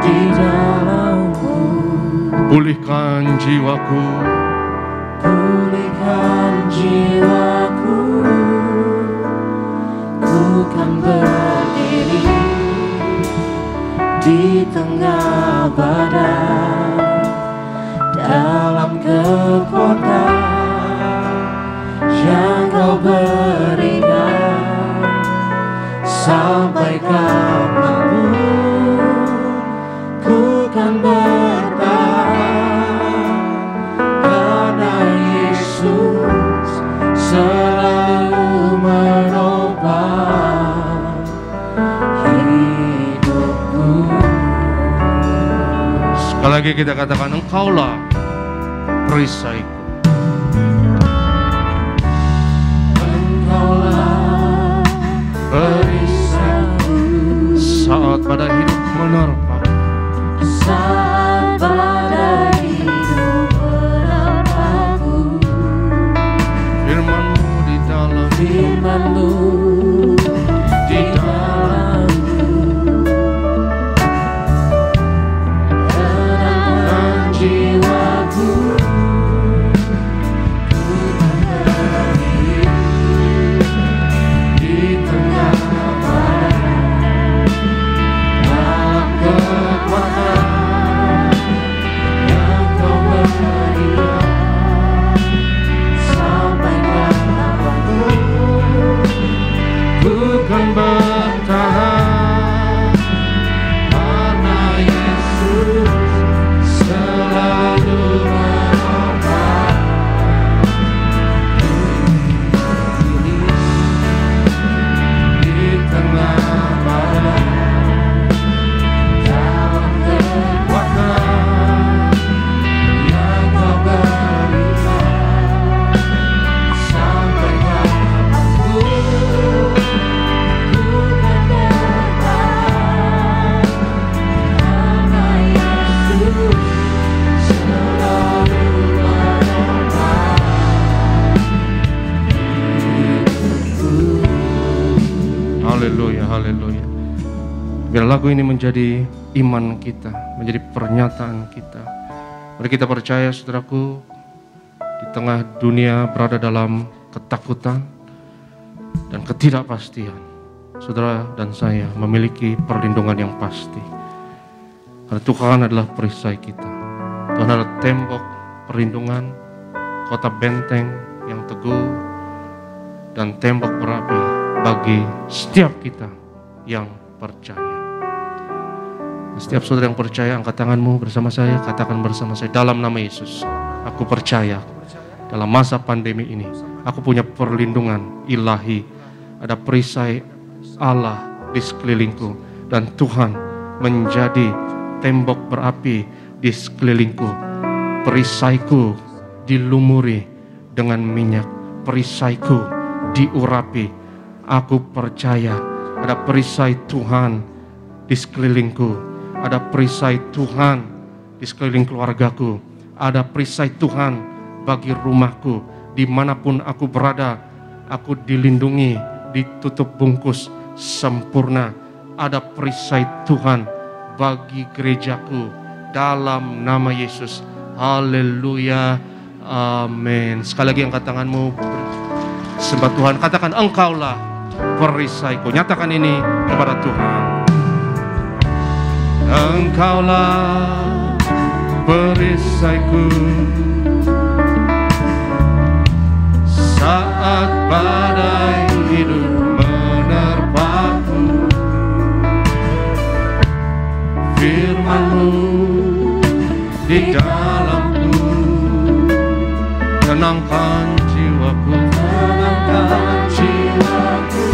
di dalamku. Pulihkan jiwaku. Pulihkan jiwaku. Ku kan berdiri di tengah badai, dalam kekuatan yang Kau berikan. Sampai kapanpun ku kan bertahan, karena Yesus selalu menopang hidupku. Sekali lagi kita katakan, Engkaulah perisaiku. Engkaulah perisaiku. Saat badai hidup menerpaku. Saat badai hidup menerpaku. Firman-Mu di dalam. Firman-Mu di dalamku. Tenangkan jiwaku. Ku kan berdiri di tengah badai, dalam kekuatan yang Kau berikan. Sampai kapanpun Ku kan bertahan, karena Yesus selalu menopang diri di tengah badai, dalam kekuatan yang Kau berikan. Sampai kapanpun ku kan bertahan, karena Yesus selalu menopang hidupku. haleluya, haleluya. Biar lagu ini menjadi iman kita, menjadi pernyataan kita. Mari kita percaya saudaraku, di tengah dunia berada dalam ketakutan dan ketidakpastian, saudara dan saya memiliki perlindungan yang pasti. Karena Tuhan adalah perisai kita. Tuhan adalah tembok perlindungan, kota benteng yang teguh, dan tembok berapi bagi setiap kita yang percaya. Setiap saudara yang percaya, angkat tanganmu bersama saya, katakan bersama saya, dalam nama Yesus, aku percaya dalam masa pandemi ini, aku punya perlindungan ilahi. Ada perisai Allah di sekelilingku, dan Tuhan menjadi tembok berapi di sekelilingku. Perisaiku dilumuri dengan minyak, perisaiku diurapi. Aku percaya ada perisai Tuhan di sekelilingku. Ada perisai Tuhan di sekeliling keluargaku. Ada perisai Tuhan bagi rumahku. Dimanapun aku berada, aku dilindungi, ditutup bungkus sempurna. Ada perisai Tuhan bagi gerejaku dalam nama Yesus. Haleluya, amin. Sekali lagi angkat tanganmu, sembah Tuhan, katakan, Engkaulah perisaiku. Nyatakan ini kepada Tuhan. Engkaulah perisaiku saat badai hidup menerpaku. Firman-Mu di dalamku, tenangkan jiwaku, tenangkan jiwaku.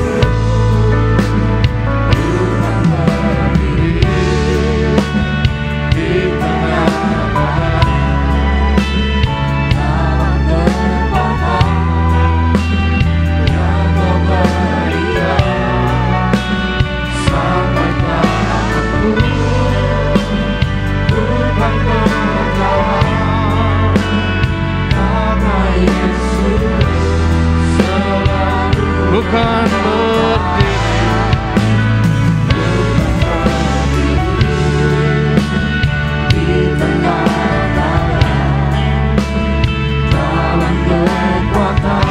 Bukan berdiri di tengah dalam kekuatan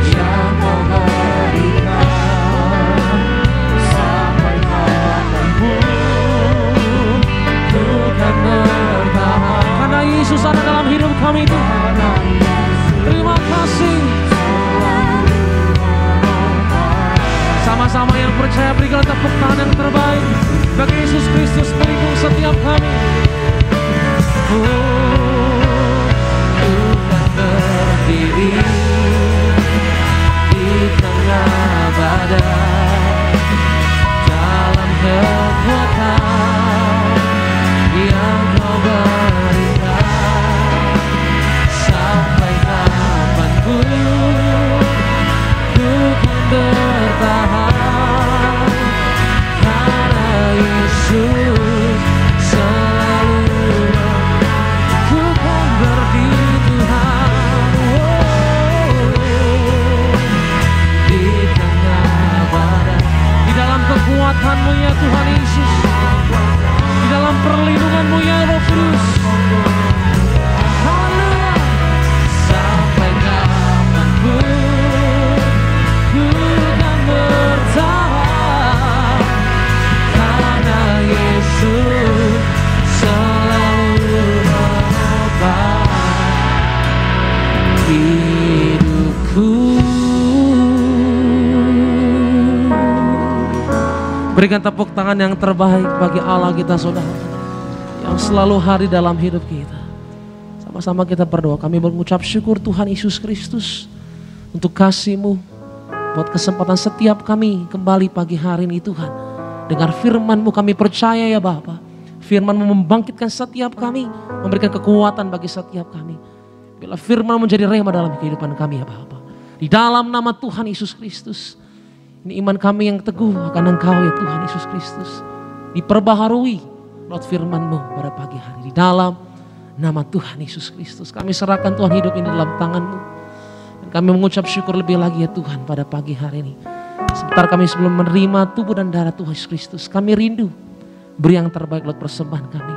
yang Kau berikan sampai kapanpun ku kan bertahan. Karena Yesus ada dalam hidup kami Tuhan. Terima kasih. Sama-sama yang percaya berikan tepuk tangan yang terbaik bagi Yesus Kristus pelindung setiap kami. Tuhan berdiri di tengah badai dalam kekuatan yang Kau berikan sampai kapanpun ku kan bertahan karena Yesus selalu ku kan berdiri Tuhan di tengah badai, di dalam kekuatan-Mu ya Tuhan Yesus, di dalam perlindungan-Mu ya Roh Kudus. Haleluya. Sampai kapanpun ku kan bertahan karena Yesus selalu menopang hidupku. Berikan tepuk tangan yang terbaik bagi Allah kita saudara yang selalu hadir dalam hidup kita. Sama-sama kita berdoa. Kami mengucap syukur Tuhan Yesus Kristus untuk kasih-Mu, buat kesempatan setiap kami kembali pagi hari ini Tuhan. Dengar firman-Mu kami percaya ya Bapa. Firman-Mu membangkitkan setiap kami, memberikan kekuatan bagi setiap kami. Bila firman-Mu menjadi rema dalam kehidupan kami ya Bapa. Di dalam nama Tuhan Yesus Kristus. Ini iman kami yang teguh akan Engkau ya Tuhan Yesus Kristus. Diperbaharui lewat firman-Mu pada pagi hari. Di dalam nama Tuhan Yesus Kristus. Kami serahkan Tuhan hidup ini dalam tangan-Mu. Dan kami mengucap syukur lebih lagi ya Tuhan pada pagi hari ini. Sebentar kami sebelum menerima tubuh dan darah Tuhan Yesus Kristus. Kami rindu beri yang terbaik lewat persembahan kami.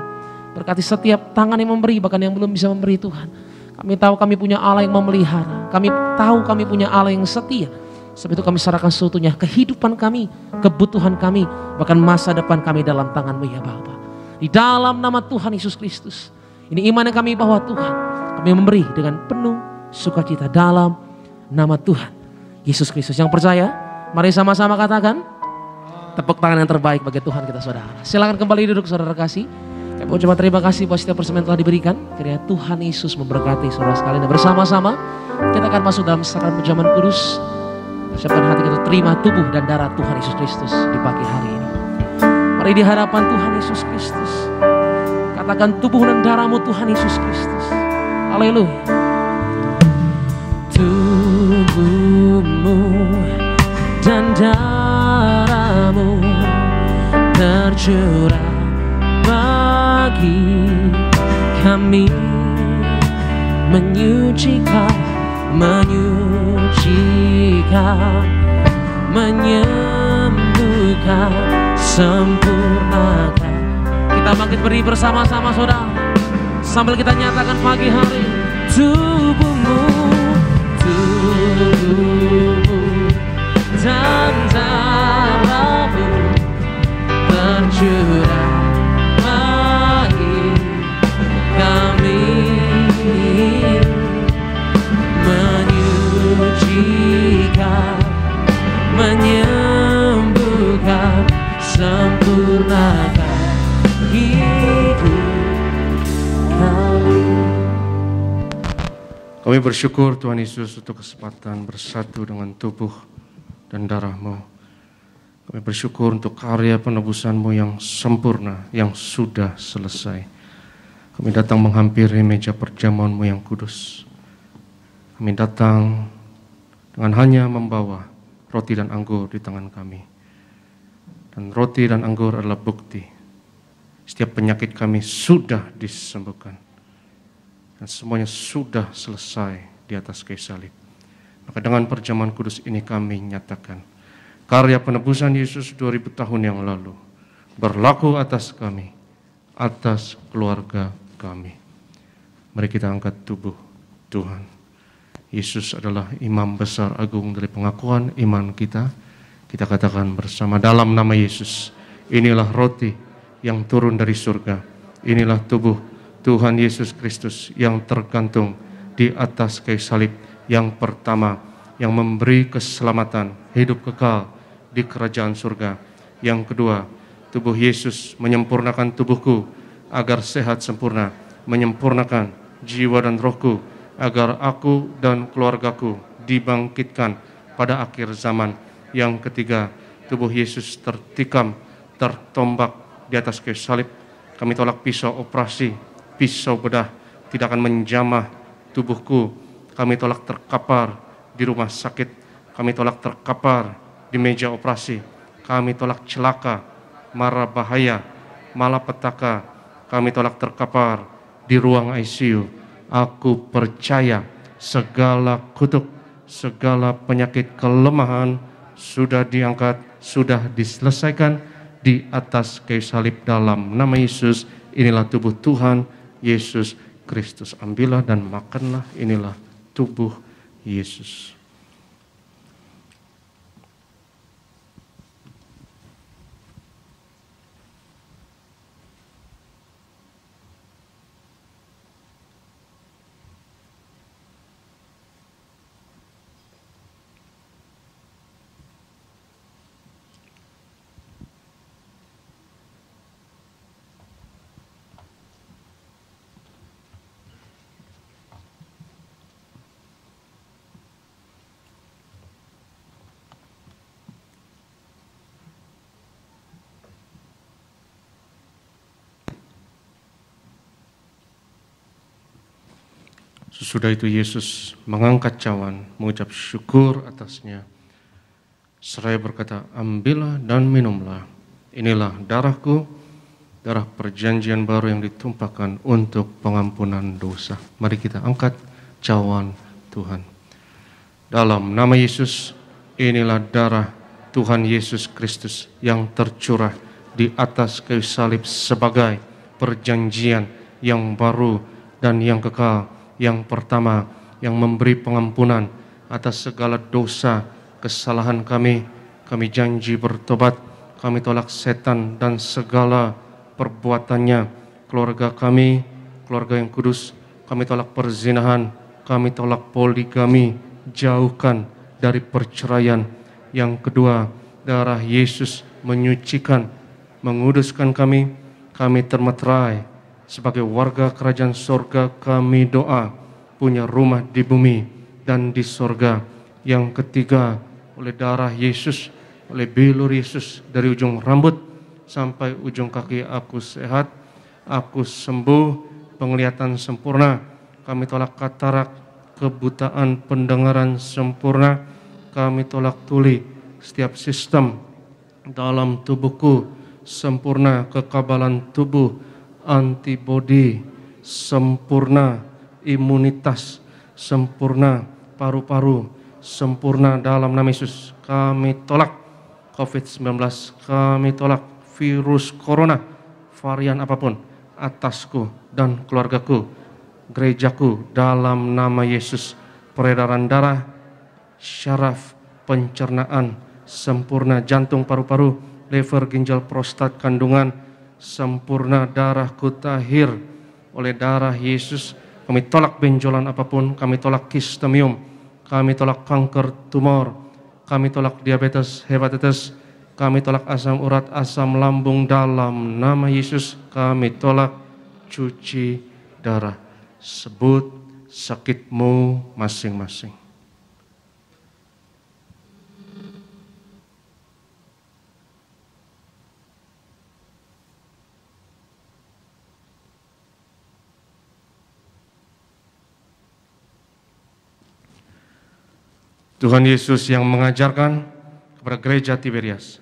Berkati setiap tangan yang memberi, bahkan yang belum bisa memberi Tuhan. Kami tahu kami punya Allah yang memelihara. Kami tahu kami punya Allah yang setia. Sebab itu kami serahkan seutuhnya kehidupan kami, kebutuhan kami, bahkan masa depan kami dalam tangan-Mu ya Bapa. Di dalam nama Tuhan Yesus Kristus. Ini iman yang kami bawa Tuhan. Kami memberi dengan penuh sukacita dalam nama Tuhan Yesus Kristus. Yang percaya, mari sama-sama katakan tepuk tangan yang terbaik bagi Tuhan kita saudara. Silakan kembali duduk saudara kasih. Kami ucapkan terima kasih buat setiap persembahan telah diberikan. Kiranya Tuhan Yesus memberkati saudara sekalian. Dan bersama-sama kita akan masuk dalam sakramen penjaman kudus. Persiapkan hati kita terima tubuh dan darah Tuhan Yesus Kristus di pagi hari ini. Mari di hadapan Tuhan Yesus Kristus, katakan tubuh dan darahmu Tuhan Yesus Kristus. Haleluya. Tubuhmu dan darahmu tercurah bagi kami, menyucikan, menyembuhkan, sempurnakan. Kita bangkit berdiri bersama-sama saudara, sambil kita nyatakan pagi hari. Tubuhmu dan darahmu tercurah bagi kami, menyucikan, menyembuhkan, sempurnakan hidup kami. Kami bersyukur Tuhan Yesus untuk kesempatan bersatu dengan tubuh dan darah-Mu. Kami bersyukur untuk karya penebusan-Mu yang sempurna, yang sudah selesai. Kami datang menghampiri meja perjamuan-Mu yang kudus. Kami datang dengan hanya membawa roti dan anggur di tangan kami. Dan roti dan anggur adalah bukti setiap penyakit kami sudah disembuhkan. Dan semuanya sudah selesai di atas kayu salib. Maka dengan perjamuan kudus ini kami nyatakan karya penebusan Yesus 2000 tahun yang lalu berlaku atas kami, atas keluarga kami. Mari kita angkat tubuh Tuhan. Yesus adalah imam besar agung dari pengakuan iman kita. Kita katakan bersama dalam nama Yesus, inilah roti yang turun dari surga. Inilah tubuh Tuhan Yesus Kristus yang tergantung di atas kayu salib, yang pertama yang memberi keselamatan, hidup kekal di kerajaan surga. Yang kedua, tubuh Yesus menyempurnakan tubuhku agar sehat sempurna, menyempurnakan jiwa dan rohku agar aku dan keluargaku dibangkitkan pada akhir zaman. Yang ketiga, tubuh Yesus tertikam, tertombak di atas kayu salib. Kami tolak pisau operasi, pisau bedah tidak akan menjamah tubuhku. Kami tolak terkapar di rumah sakit. Kami tolak terkapar di meja operasi. Kami tolak celaka, mara bahaya, malapetaka. Kami tolak terkapar di ruang ICU. Aku percaya segala kutuk, segala penyakit kelemahan sudah diangkat, sudah diselesaikan di atas kayu salib dalam nama Yesus. Inilah tubuh Tuhan Yesus Kristus. Ambillah dan makanlah, inilah tubuh Yesus. Sesudah itu Yesus mengangkat cawan, mengucap syukur atasnya. Seraya berkata, ambillah dan minumlah. Inilah darahku, darah perjanjian baru yang ditumpahkan untuk pengampunan dosa. Mari kita angkat cawan Tuhan. Dalam nama Yesus, inilah darah Tuhan Yesus Kristus yang tercurah di atas kayu salib sebagai perjanjian yang baru dan yang kekal. Yang pertama, yang memberi pengampunan atas segala dosa, kesalahan kami. Kami janji bertobat, kami tolak setan dan segala perbuatannya. Keluarga kami, keluarga yang kudus, kami tolak perzinahan, kami tolak poligami, jauhkan dari perceraian. Yang kedua, darah Yesus menyucikan, menguduskan kami. Kami termeterai sebagai warga kerajaan sorga. Kami doa punya rumah di bumi dan di sorga. Yang ketiga, oleh darah Yesus, oleh bilur Yesus, dari ujung rambut sampai ujung kaki aku sehat, aku sembuh, penglihatan sempurna. Kami tolak katarak, kebutaan pendengaran sempurna. Kami tolak tuli, setiap sistem dalam tubuhku sempurna, kekebalan tubuh, antibodi sempurna, imunitas sempurna, paru-paru sempurna dalam nama Yesus. Kami tolak COVID-19, kami tolak virus corona, varian apapun atasku dan keluargaku, gerejaku dalam nama Yesus. Peredaran darah, syaraf, pencernaan sempurna, jantung, paru-paru, lever, ginjal, prostat, kandungan sempurna. Darahku tahir oleh darah Yesus. Kami tolak benjolan apapun, kami tolak kistemium, kami tolak kanker tumor, kami tolak diabetes, hepatitis, kami tolak asam urat, asam lambung dalam nama Yesus. Kami tolak cuci darah. Sebut sakitmu masing-masing. Tuhan Yesus yang mengajarkan kepada gereja Tiberias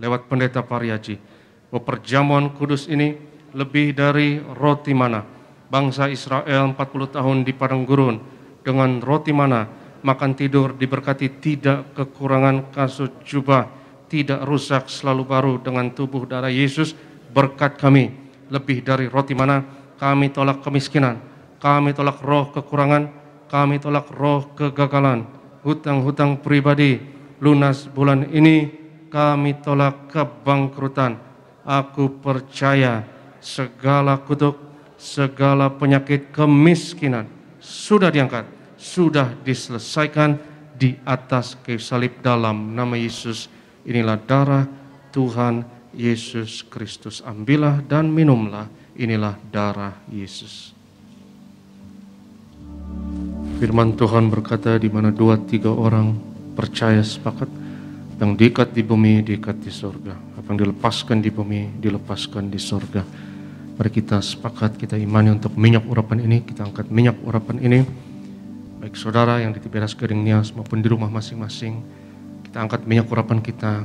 lewat pendeta Pariaji bahwa perjamuan kudus ini lebih dari roti mana. Bangsa Israel 40 tahun di padang gurun dengan roti mana makan tidur diberkati, tidak kekurangan kasut jubah, tidak rusak, selalu baru dengan tubuh darah Yesus. Berkat kami lebih dari roti mana. Kami tolak kemiskinan, kami tolak roh kekurangan, kami tolak roh kegagalan, hutang-hutang pribadi lunas bulan ini. Kami tolak kebangkrutan. Aku percaya segala kutuk, segala penyakit kemiskinan sudah diangkat, sudah diselesaikan di atas kayu salib dalam nama Yesus. Inilah darah Tuhan Yesus Kristus. Ambillah dan minumlah. Inilah darah Yesus. Firman Tuhan berkata, di mana 2-3 orang percaya sepakat, yang diikat di bumi diikat di sorga, apa yang dilepaskan di bumi dilepaskan di sorga. Mari kita sepakat, kita imani untuk minyak urapan ini. Kita angkat minyak urapan ini, baik saudara yang di Tiberias Gading Nias maupun di rumah masing-masing. Kita angkat minyak urapan kita.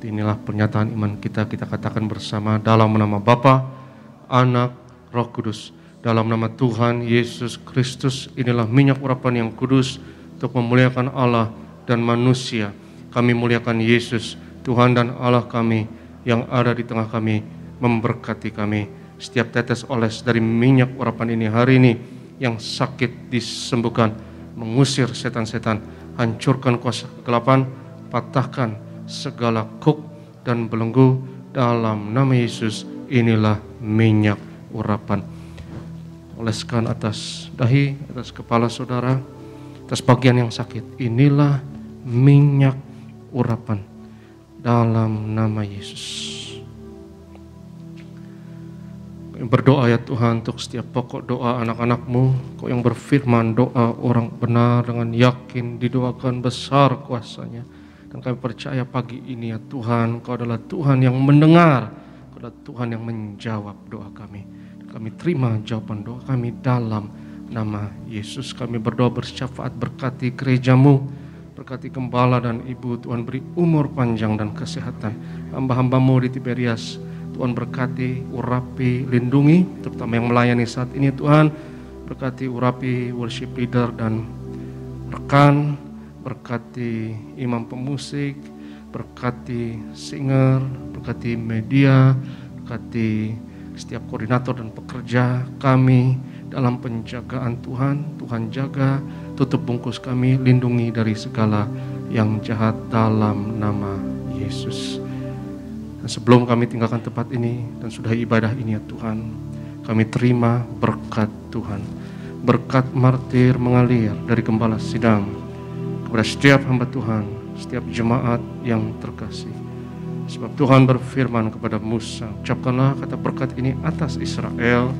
Inilah pernyataan iman kita. Kita katakan bersama dalam nama Bapa, Anak, Roh Kudus. Dalam nama Tuhan Yesus Kristus, inilah minyak urapan yang kudus untuk memuliakan Allah dan manusia. Kami muliakan Yesus, Tuhan dan Allah kami yang ada di tengah kami, memberkati kami. Setiap tetes oles dari minyak urapan ini hari ini, yang sakit disembuhkan, mengusir setan-setan, hancurkan kuasa kegelapan, patahkan segala kuk dan belenggu dalam nama Yesus. Inilah minyak urapan. Oleskan atas dahi, atas kepala saudara, atas bagian yang sakit. Inilah minyak urapan dalam nama Yesus. Berdoa ya Tuhan untuk setiap pokok doa anak-anak-Mu. Kau yang berfirman, doa orang benar dengan yakin didoakan, besar kuasanya. Dan kami percaya pagi ini ya Tuhan, Kau adalah Tuhan yang mendengar, Kau adalah Tuhan yang menjawab doa kami. Kami terima jawaban doa kami dalam nama Yesus. Kami berdoa bersyafaat, berkati gereja-Mu, berkati gembala dan ibu. Tuhan beri umur panjang dan kesehatan hamba-hamba-Mu di Tiberias. Tuhan berkati, urapi, lindungi, terutama yang melayani saat ini Tuhan. Berkati, urapi worship leader dan rekan, berkati imam pemusik, berkati singer, berkati media, berkati setiap koordinator dan pekerja kami dalam penjagaan Tuhan. Tuhan jaga, tutup bungkus kami, lindungi dari segala yang jahat dalam nama Yesus. Dan sebelum kami tinggalkan tempat ini dan sudah ibadah ini ya Tuhan, kami terima berkat Tuhan. Berkat martir mengalir dari gembala sidang kepada setiap hamba Tuhan, setiap jemaat yang terkasih. Sebab Tuhan berfirman kepada Musa, ucapkanlah kata berkat ini atas Israel,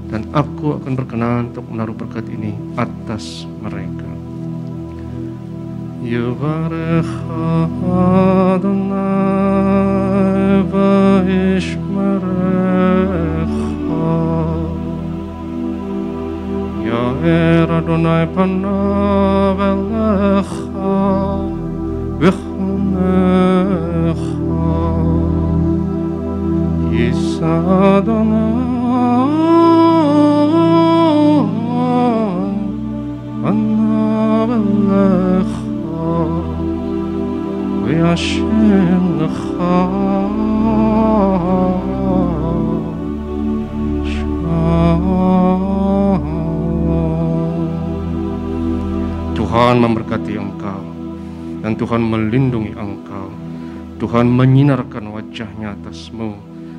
dan aku akan berkenan untuk menaruh berkat ini atas mereka. Yivarecha Adonai vayishmerecha, Ya'er Adonai panav elecha v'chonecha, Yisa Adonai panav elecha v'yashem lecha shalom. Tuhan memberkati engkau, dan Tuhan melindungi engkau. Tuhan menyinarkan wajahnya atasmu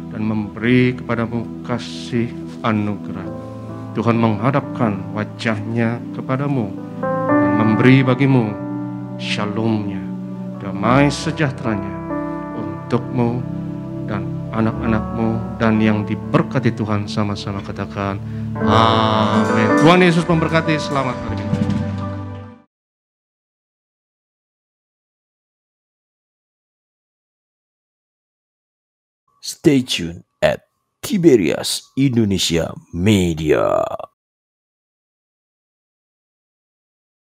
dan memberi kepadamu kasih anugerah. Tuhan menghadapkan wajahnya kepadamu dan memberi bagimu shalomnya, damai sejahteranya untukmu dan anak-anakmu, dan yang diberkati Tuhan sama-sama katakan amin. Tuhan Yesus memberkati. Selamat hari Minggu. Stay tuned at Tiberias Indonesia Media.